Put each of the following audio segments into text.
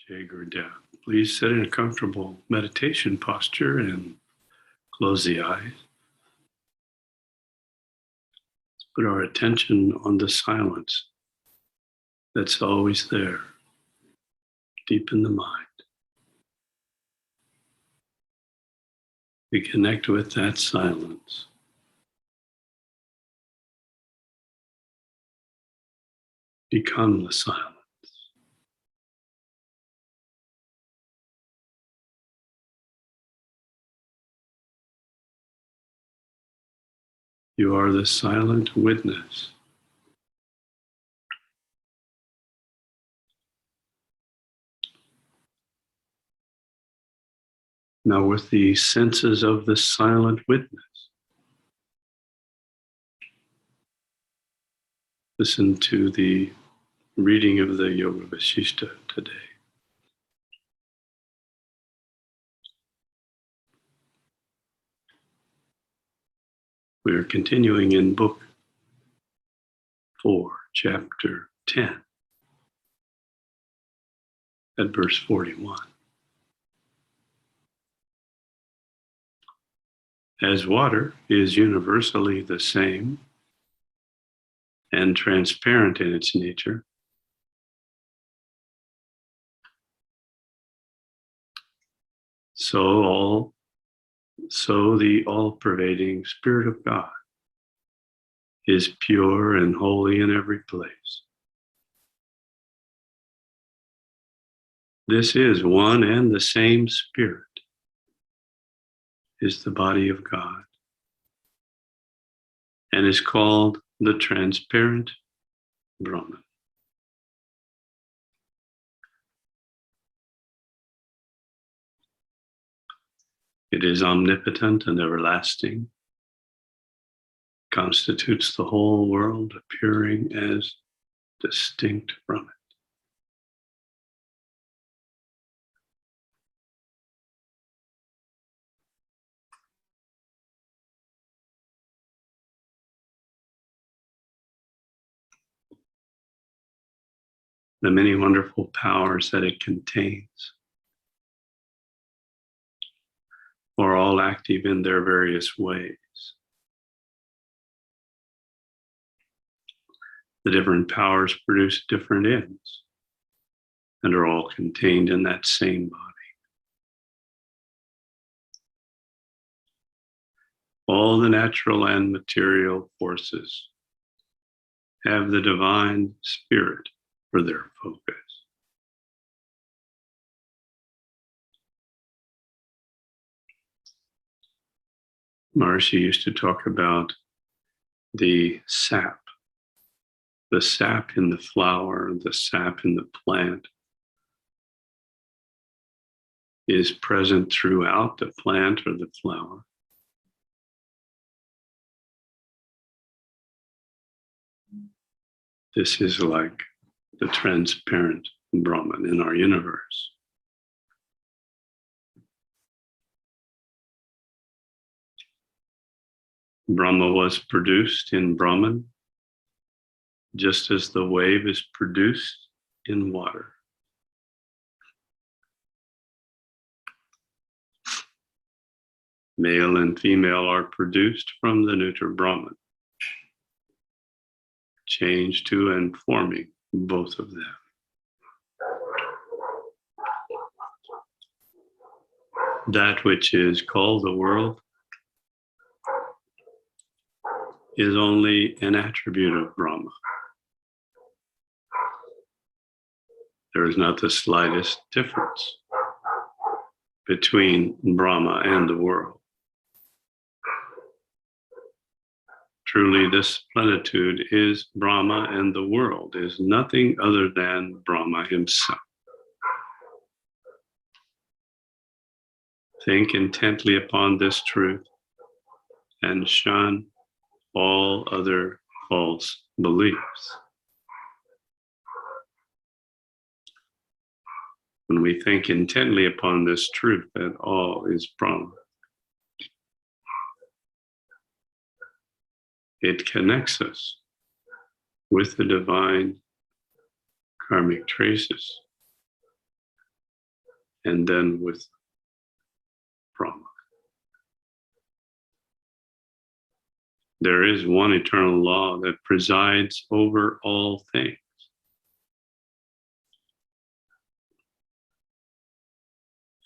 Jay Gurdjieff. Please sit in a comfortable meditation posture and close the eyes. Let's put our attention on the silence that's always there, deep in the mind. We connect with that silence. Become the silence. You are the silent witness. Now, with the senses of the silent witness, listen to the reading of the Yoga Vasishta today. We are continuing in Book 4, Chapter 10, at verse 41. As water is universally the same and transparent in its nature, so the all-pervading Spirit of God is pure and holy in every place. This is one and the same Spirit, is the body of God, and is called the transparent Brahman. It is omnipotent and everlasting, constitutes the whole world, appearing as distinct from it. The many wonderful powers that it contains are all active in their various ways. The different powers produce different ends and are all contained in that same body. All the natural and material forces have the divine Spirit for their focus. Maharishi used to talk about the sap in the flower, the sap in the plant is present throughout the plant or the flower. This is like the transparent Brahman in our universe. Brahma was produced in Brahman, just as the wave is produced in water. Male and female are produced from the neuter Brahman, changed to and forming both of them. That which is called the world is only an attribute of Brahma. There is not the slightest difference between Brahma and the world. Truly, this plenitude is Brahma, and the world is nothing other than Brahma himself. Think intently upon this truth and shun all other false beliefs. When we think intently upon this truth that all is Brahma, it connects us with the divine karmic traces and then with Brahma. There is one eternal law that presides over all things.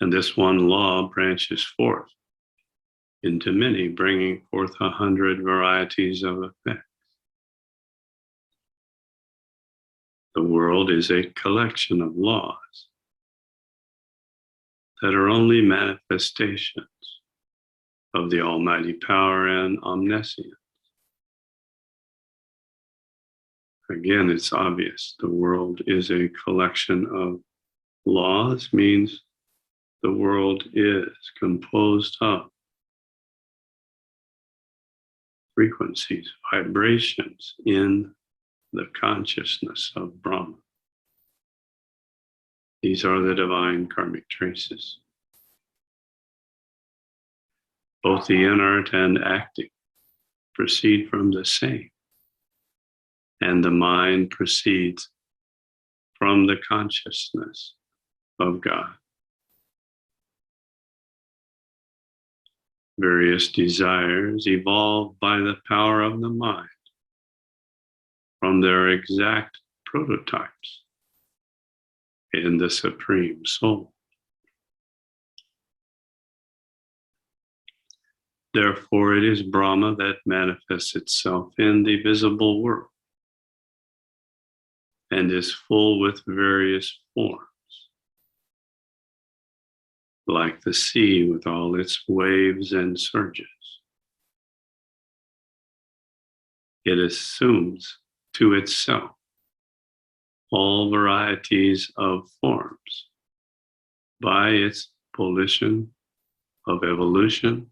And this one law branches forth into many, bringing forth 100 varieties of effects. The world is a collection of laws that are only manifestations of the almighty power and omniscience. Again, it's obvious. The world is a collection of laws, means the world is composed of frequencies, vibrations in the consciousness of Brahma. These are the divine karmic traces. Both the inert and active proceed from the same, and the mind proceeds from the consciousness of God. Various desires evolve by the power of the mind from their exact prototypes in the Supreme Soul. Therefore, it is Brahma that manifests itself in the visible world and is full with various forms, like the sea with all its waves and surges. It assumes to itself all varieties of forms by its volition of evolution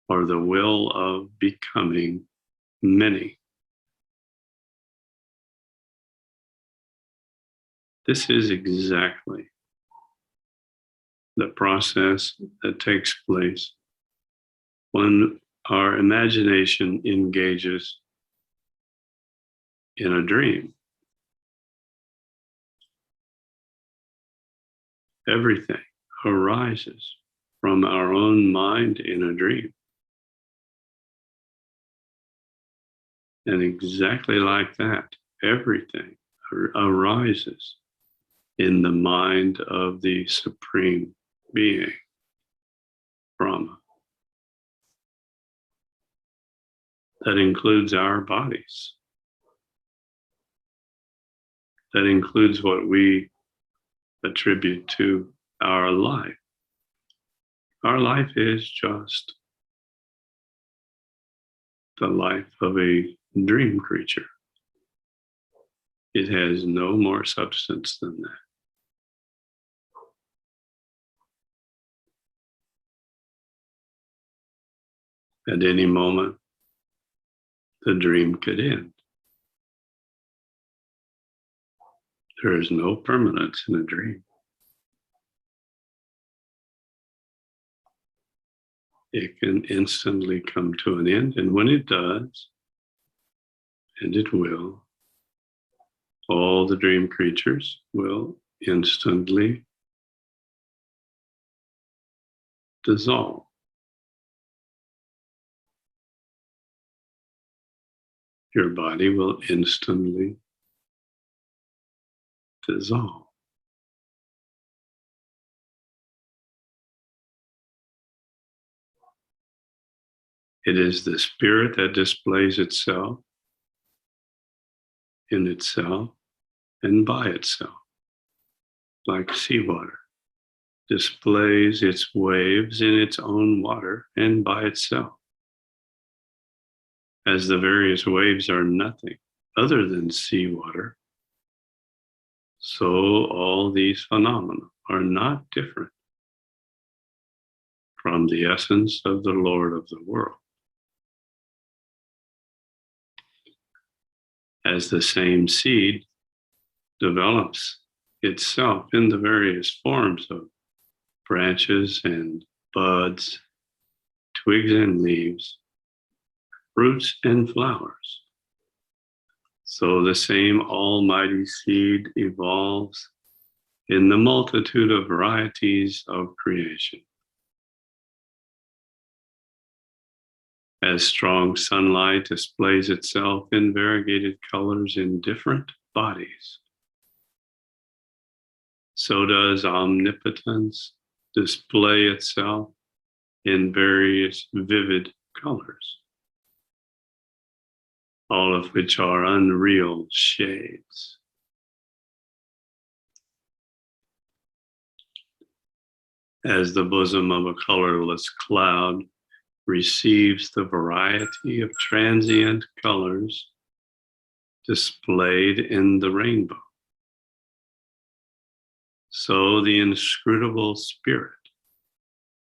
or the will of becoming many. This is exactly the process that takes place when our imagination engages in a dream. Everything arises from our own mind in a dream. And exactly like that, everything arises in the mind of the Supreme Being, Brahma. That includes our bodies. That includes what we attribute to our life. Our life is just the life of a dream creature. It has no more substance than that. At any moment, the dream could end. There is no permanence in a dream. It can instantly come to an end, and when it does, and it will, all the dream creatures will instantly dissolve. Your body will instantly dissolve. It is the spirit that displays itself in itself and by itself, like seawater displays its waves in its own water and by itself. As the various waves are nothing other than seawater, so all these phenomena are not different from the essence of the Lord of the world. As the same seed develops itself in the various forms of branches and buds, twigs and leaves, fruits and flowers, so the same almighty seed evolves in the multitude of varieties of creation. As strong sunlight displays itself in variegated colors in different bodies, so does omnipotence display itself in various vivid colors, all of which are unreal shades. As the bosom of a colorless cloud receives the variety of transient colors displayed in the rainbow, so the inscrutable spirit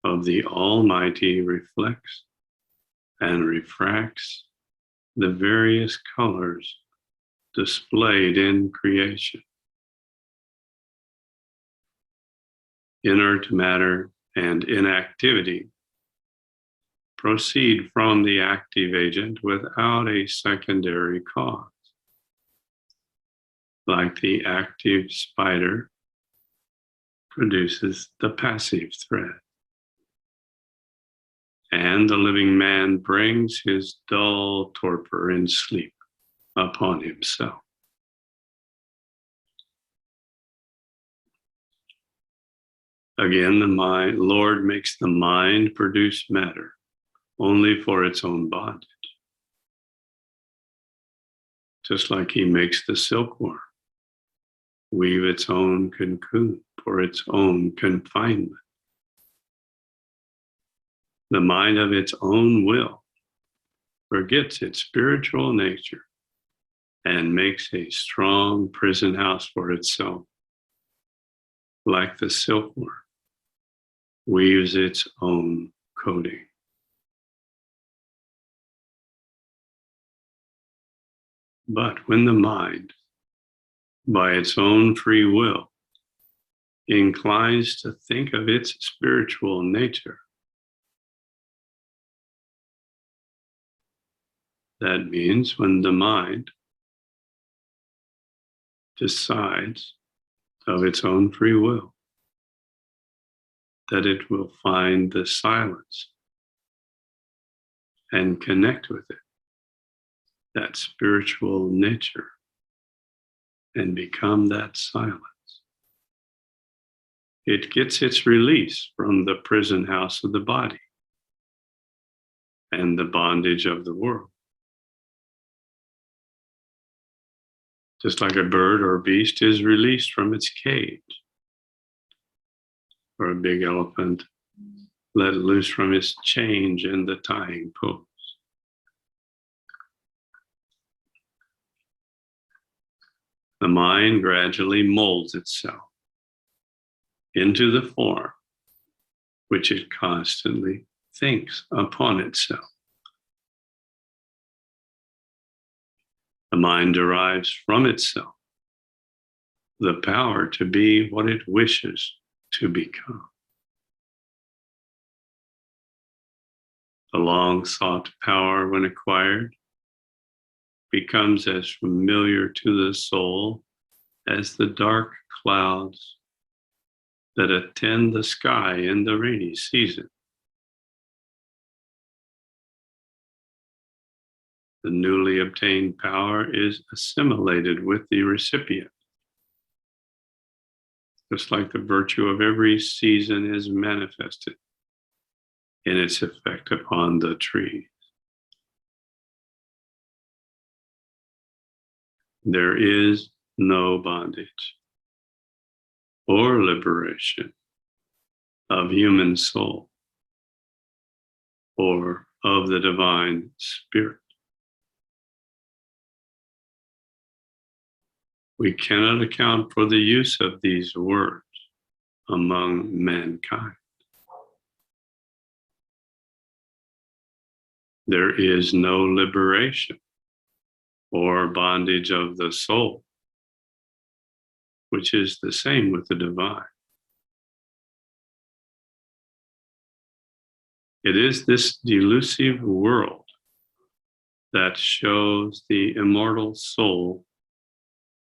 of the Almighty reflects and refracts the various colors displayed in creation. Inert matter and inactivity proceed from the active agent without a secondary cause. Like the active spider produces the passive thread, and the living man brings his dull torpor in sleep upon himself. Again, the Lord makes the mind produce matter only for its own bondage, just like he makes the silkworm weave its own cocoon for its own confinement. The mind of its own will forgets its spiritual nature and makes a strong prison house for itself, like the silkworm weaves its own coating. But when the mind, by its own free will, inclines to think of its spiritual nature, that means when the mind decides of its own free will that it will find the silence and connect with it, that spiritual nature, and become that silence. It gets its release from the prison house of the body and the bondage of the world. Just like a bird or beast is released from its cage, or a big elephant let loose from its chains in the tying post. The mind gradually molds itself into the form which it constantly thinks upon itself. The mind derives from itself the power to be what it wishes to become. The long-sought power, when acquired, becomes as familiar to the soul as the dark clouds that attend the sky in the rainy season. The newly obtained power is assimilated with the recipient, just like the virtue of every season is manifested in its effect upon the tree. There is no bondage or liberation of human soul or of the divine spirit. We cannot account for the use of these words among mankind. There is no liberation or bondage of the soul, which is the same with the divine. It is this delusive world that shows the immortal soul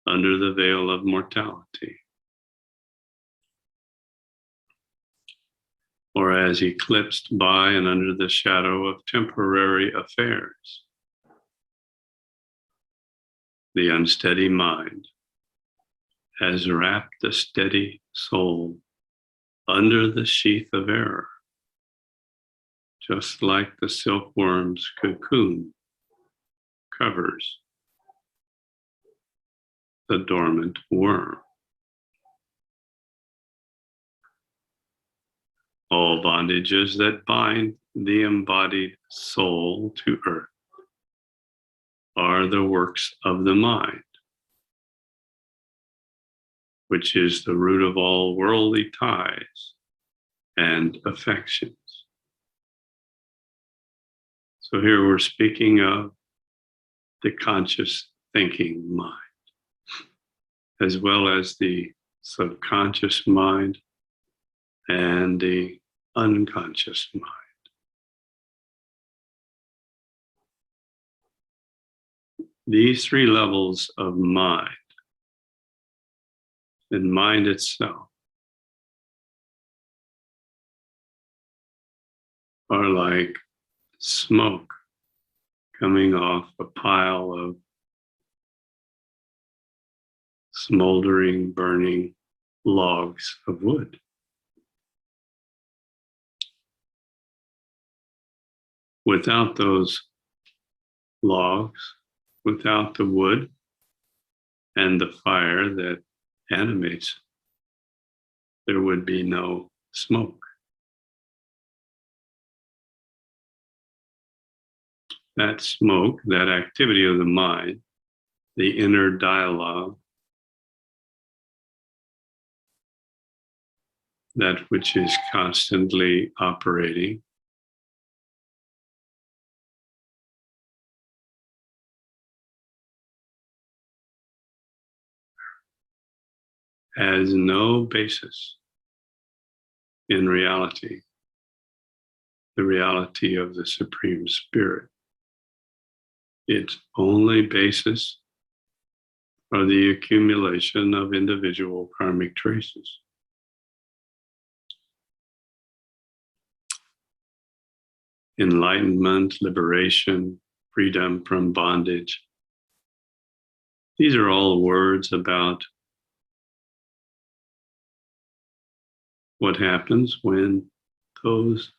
under the veil of mortality. or as eclipsed by and under the shadow of temporary affairs. The unsteady mind has wrapped the steady soul under the sheath of error, just like the silkworm's cocoon covers the dormant worm. All bondages that bind the embodied soul to earth are the works of the mind, which is the root of all worldly ties and affections. So here we're speaking of the conscious thinking mind, as well as the subconscious mind and the unconscious mind. These three levels of mind and mind itself are like smoke coming off a pile of smoldering, burning logs of wood. Without those logs, without the wood and the fire that animates, there would be no smoke. That smoke, that activity of the mind, the inner dialogue, that which is constantly operating, has no basis in reality, the reality of the Supreme Spirit. Its only basis are the accumulation of individual karmic traces. Enlightenment, liberation, freedom from bondage. These are all words about what happens when those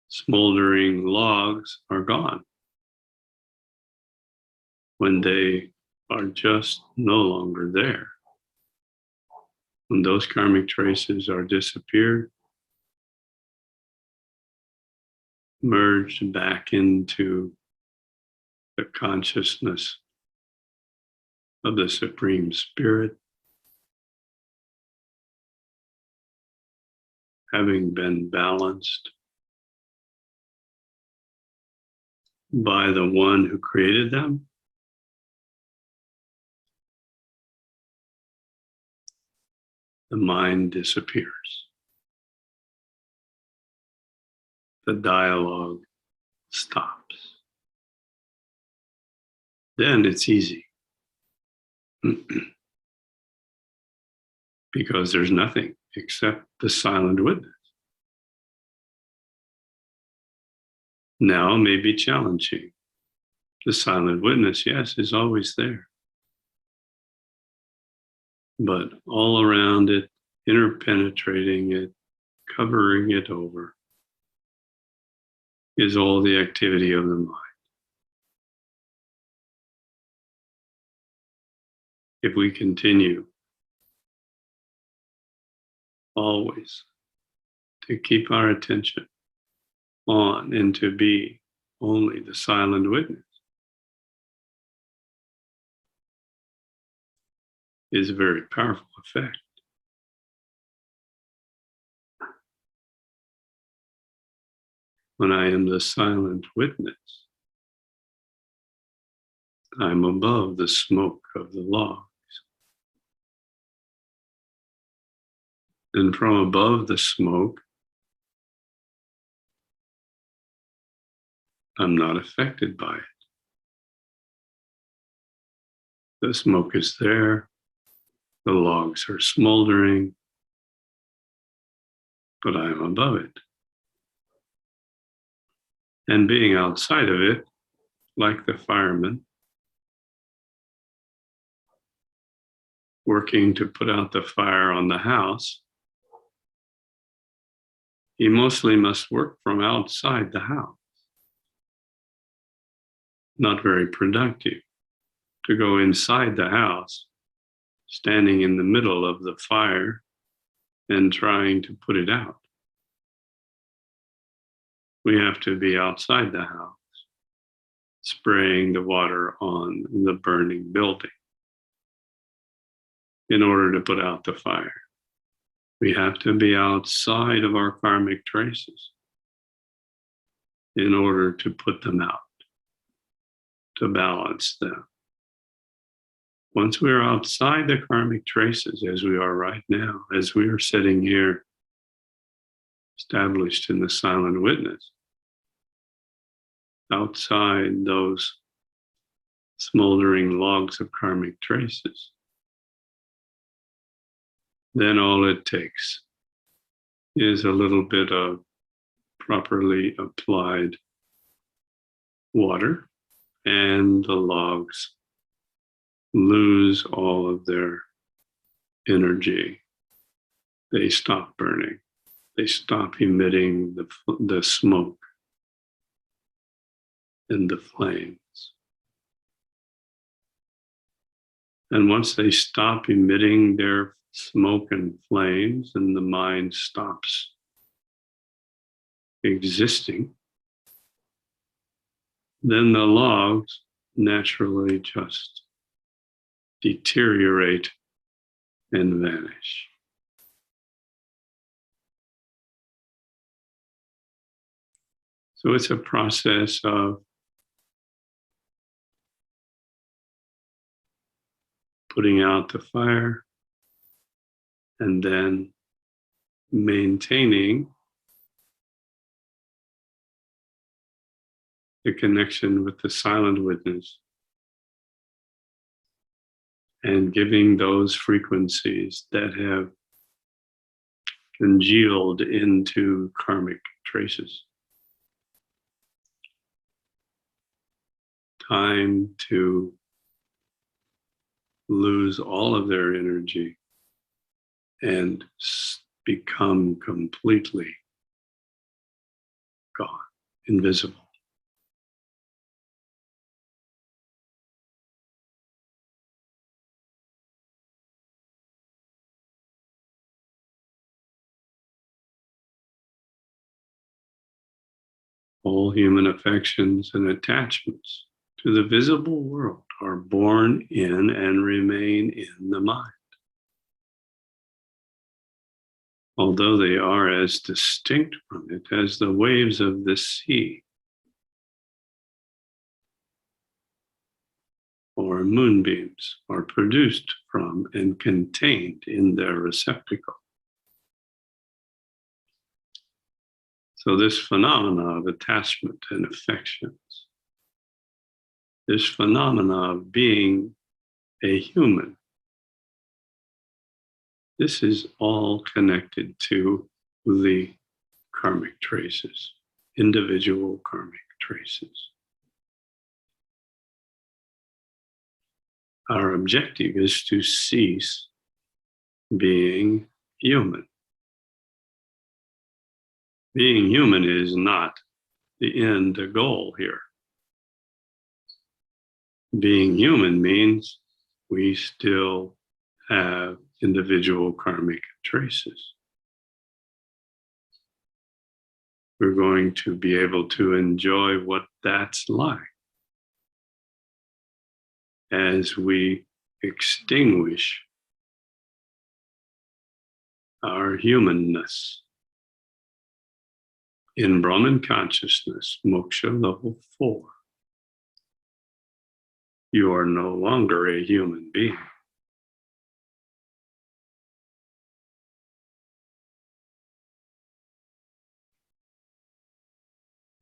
smoldering logs are gone, when they are just no longer there, when those karmic traces are disappeared, merged back into the consciousness of the Supreme Spirit, having been balanced by the one who created them, the mind disappears. The dialogue stops. Then it's easy. Because there's nothing except the silent witness. Now may be challenging. The silent witness, yes, is always there. But all around it, interpenetrating it, covering it over, is all the activity of the mind. If we continue always to keep our attention on and to be only the silent witness, is a very powerful effect. When I am the silent witness, I'm above the smoke of the logs. And from above the smoke, I'm not affected by it. The smoke is there, the logs are smoldering, but I'm above it. And being outside of it, like the fireman, working to put out the fire on the house, he mostly must work from outside the house. Not very productive to go inside the house, standing in the middle of the fire and trying to put it out. We have to be outside the house, spraying the water on the burning building in order to put out the fire. We have to be outside of our karmic traces in order to put them out, to balance them. Once we're outside the karmic traces, as we are right now, as we are sitting here, established in the silent witness, outside those smoldering logs of karmic traces, then all it takes is a little bit of properly applied water, and the logs lose all of their energy. They stop burning. They stop emitting the smoke and the flames. And once they stop emitting their smoke and flames, and the mind stops existing, then the logs naturally just deteriorate and vanish. So it's a process of putting out the fire and then maintaining the connection with the silent witness and giving those frequencies that have congealed into karmic traces time to lose all of their energy and become completely gone, invisible. All human affections and attachments to the visible world are born in and remain in the mind. Although they are as distinct from it as the waves of the sea or moonbeams are produced from and contained in their receptacle. So this phenomena of attachment and affections, this phenomena of being a human, this is all connected to the karmic traces, individual karmic traces. Our objective is to cease being human. Being human is not the end goal here. Being human means we still have individual karmic traces. We're going to be able to enjoy what that's like as we extinguish our humanness. In Brahman consciousness, moksha level 4, you are no longer a human being.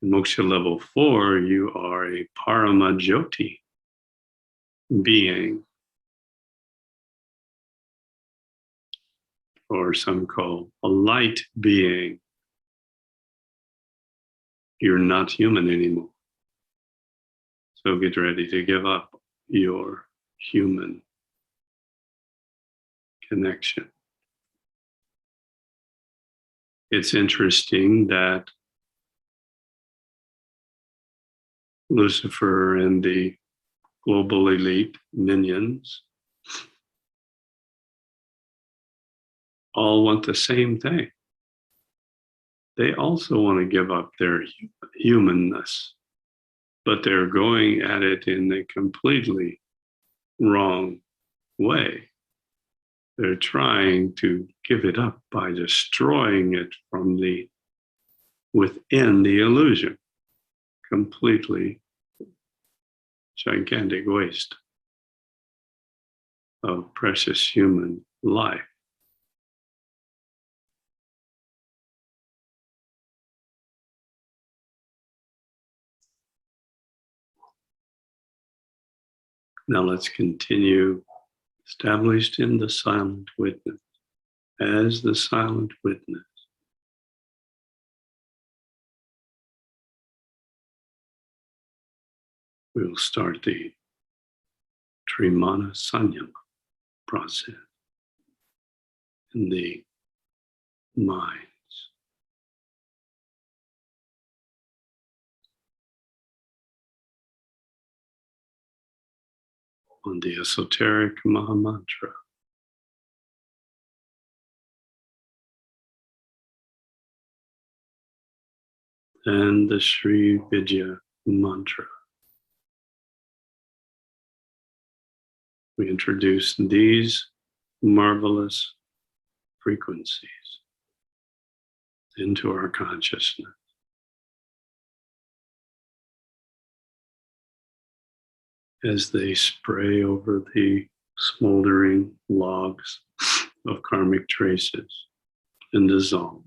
In moksha level 4, you are a paramajyoti being, or some call a light being. you're not human anymore. So get ready to give up your human connection. It's interesting that Lucifer and the global elite minions all want the same thing. They also want to give up their humanness, but they're going at it in a completely wrong way. They're trying to give it up by destroying it from within the illusion. Completely gigantic waste of precious human life. Now let's continue. Established in the silent witness, as the silent witness, we'll start the Trimana Sanyama process in the minds. On the esoteric Mahamantra. And the Sri Vidya mantra. We introduce these marvelous frequencies into our consciousness. As they spray over the smoldering logs of karmic traces and dissolve.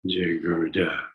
Jai Gurudev.